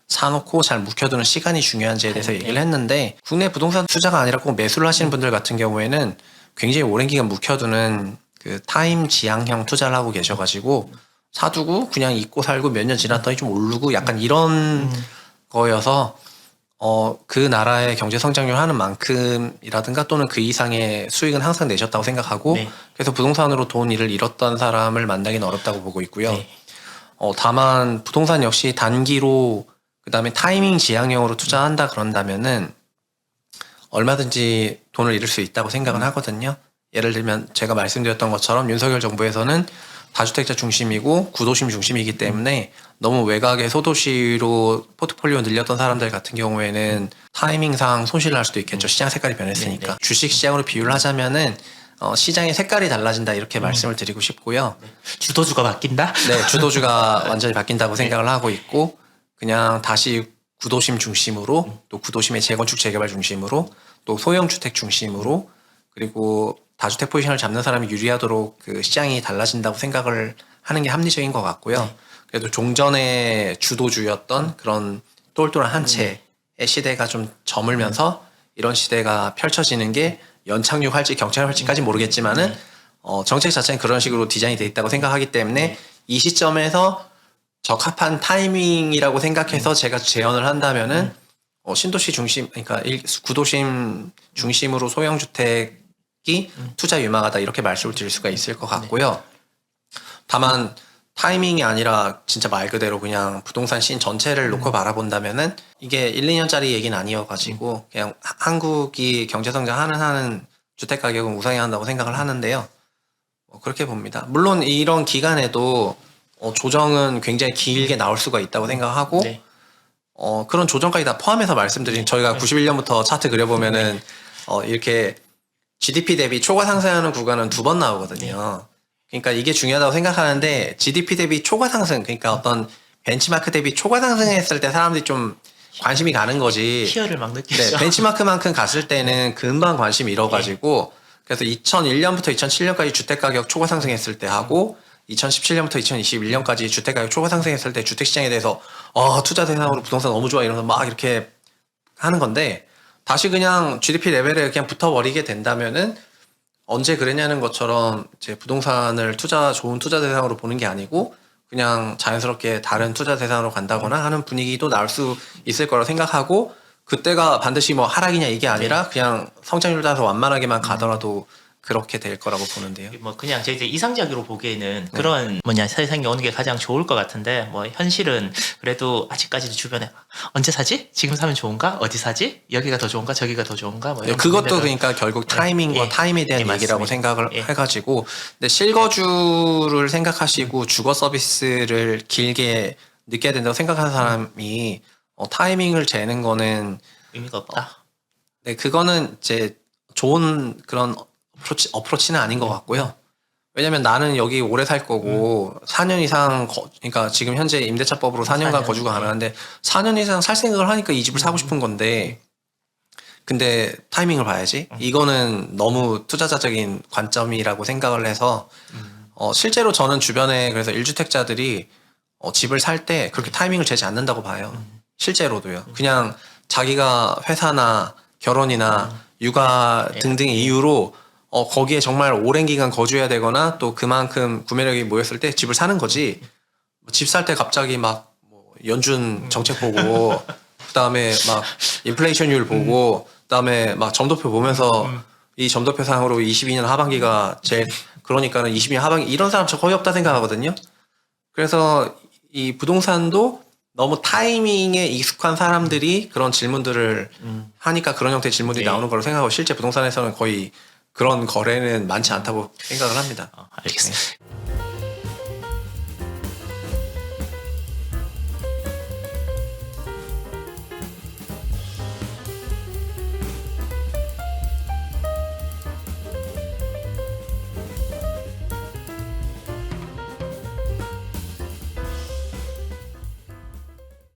사놓고 잘 묵혀두는 시간이 중요한지에 대해서 얘기를 했는데 국내 부동산 투자가 아니라 꼭 매수를 하시는 분들 같은 경우에는 굉장히 오랜 기간 묵혀두는 그 타임 지향형 투자를 하고 계셔가지고 사두고 그냥 잊고 살고 몇 년 지났더니 좀 오르고 약간 이런 거여서 그 나라의 경제 성장률 하는 만큼이라든가 또는 그 이상의 수익은 항상 내셨다고 생각하고 네. 그래서 부동산으로 돈 일을 잃었던 사람을 만나기는 어렵다고 보고 있고요. 네. 다만 부동산 역시 단기로 그다음에 타이밍 지향형으로 투자한다 그런다면은 얼마든지 돈을 잃을 수 있다고 생각은 하거든요. 예를 들면 제가 말씀드렸던 것처럼 윤석열 정부에서는 다주택자 중심이고 구도심 중심이기 때문에 너무 외곽의 소도시로 포트폴리오 늘렸던 사람들 같은 경우에는 타이밍상 손실을 할 수도 있겠죠. 시장 색깔이 변했으니까. 네, 네. 주식시장으로 비유를 하자면은 시장의 색깔이 달라진다 이렇게 말씀을 드리고 싶고요. 주도주가 바뀐다? 네, 주도주가 완전히 바뀐다고 생각을 하고 있고 그냥 다시 구도심 중심으로 또 구도심의 재건축 재개발 중심으로 또 소형주택 중심으로 그리고 다주택 포지션을 잡는 사람이 유리하도록 그 시장이 달라진다고 생각을 하는 게 합리적인 것 같고요. 그래도 종전의 주도주였던 그런 똘똘한 한 채의 시대가 좀 저물면서 이런 시대가 펼쳐지는 게 연착륙할지 경착륙할지까지 모르겠지만은 정책 자체는 그런 식으로 디자인이 돼 있다고 생각하기 때문에 이 시점에서 적합한 타이밍이라고 생각해서 제가 제언을 한다면은 신도시 중심, 그러니까 구도심 중심으로 소형주택이 투자 유망하다 이렇게 말씀을 드릴 수가 있을 것 같고요. 다만 타이밍이 아니라 진짜 말 그대로 그냥 부동산 씬 전체를 놓고 바라본다면은 이게 1, 2년짜리 얘기는 아니어가지고 그냥 한국이 경제 성장하는 한은 주택 가격은 우상향한다고 생각을 하는데요. 그렇게 봅니다. 물론 이런 기간에도 조정은 굉장히 길게 나올 수가 있다고 생각하고 네. 그런 조정까지 다 포함해서 말씀드린 저희가 91년부터 차트 그려보면은 이렇게 GDP 대비 초과 상승하는 구간은 2번 나오거든요. 그러니까 이게 중요하다고 생각하는데 GDP 대비 초과 상승 그러니까 어떤 벤치마크 대비 초과 상승했을 때 사람들이 좀 관심이 가는 거지. 희열을 막 느끼죠. 네, 벤치마크만큼 갔을 때는 금방 관심이 잃어가지고 그래서 2001년부터 2007년까지 주택가격 초과 상승했을 때 하고 2017년부터 2021년까지 주택가격 초과 상승했을 때 주택시장에 대해서 투자 대상으로 부동산 너무 좋아 이러면서 막 이렇게 하는 건데 다시 그냥 GDP 레벨에 그냥 붙어버리게 된다면은 언제 그랬냐는 것처럼 이제 부동산을 좋은 투자 대상으로 보는 게 아니고 그냥 자연스럽게 다른 투자 대상으로 간다거나 하는 분위기도 나올 수 있을 거라고 생각하고 그때가 반드시 뭐 하락이냐 이게 아니라 그냥 성장률 따라서 완만하게만 가더라도 그렇게 될 거라고 보는데요. 뭐 그냥 제 이제 이상적으로 보기에는 그런 세상에 오는 게 가장 좋을 것 같은데 뭐 현실은 그래도 아직까지도 주변에 언제 사지? 지금 사면 좋은가? 어디 사지? 여기가 더 좋은가? 저기가 더 좋은가? 뭐 이런 그것도 고민들을- 그러니까 결국 타이밍과 예. 타임에 대한 예, 얘기라고 맞습니다. 생각을 예. 해가지고 근데 실거주를 생각하시고 주거 서비스를 길게 느껴야 된다고 생각하는 사람이 타이밍을 재는 거는 의미가 없다. 네, 그거는 이제 좋은 그런 어프로치는 아닌 것 같고요. 왜냐면 나는 여기 오래 살 거고 4년 이상 그러니까 지금 현재 임대차법으로 4년간 4년, 거주가 네. 가능한데 4년 이상 살 생각을 하니까 이 집을 사고 싶은 건데 근데 타이밍을 봐야지. 이거는 너무 투자자적인 관점이라고 생각을 해서 실제로 저는 주변에 그래서 1주택자들이 집을 살 때 그렇게 타이밍을 재지 않는다고 봐요. 실제로도요. 그냥 자기가 회사나 결혼이나 육아 등등의 이유로 거기에 정말 오랜 기간 거주해야 되거나 또 그만큼 구매력이 모였을 때 집을 사는 거지. 집 살 때 갑자기 막 뭐 연준 정책 보고 그다음에 막 인플레이션율 보고 그다음에 막 점도표 보면서 이 점도표상으로 22년 하반기가 제일 그러니까는 22년 하반기 이런 사람 저 거의 없다 생각하거든요. 그래서 이 부동산도 너무 타이밍에 익숙한 사람들이 그런 질문들을 하니까 그런 형태의 질문들이 네. 나오는 거라고 생각하고 실제 부동산에서는 거의 그런 거래는 많지 않다고 생각을 합니다. 알겠습니다.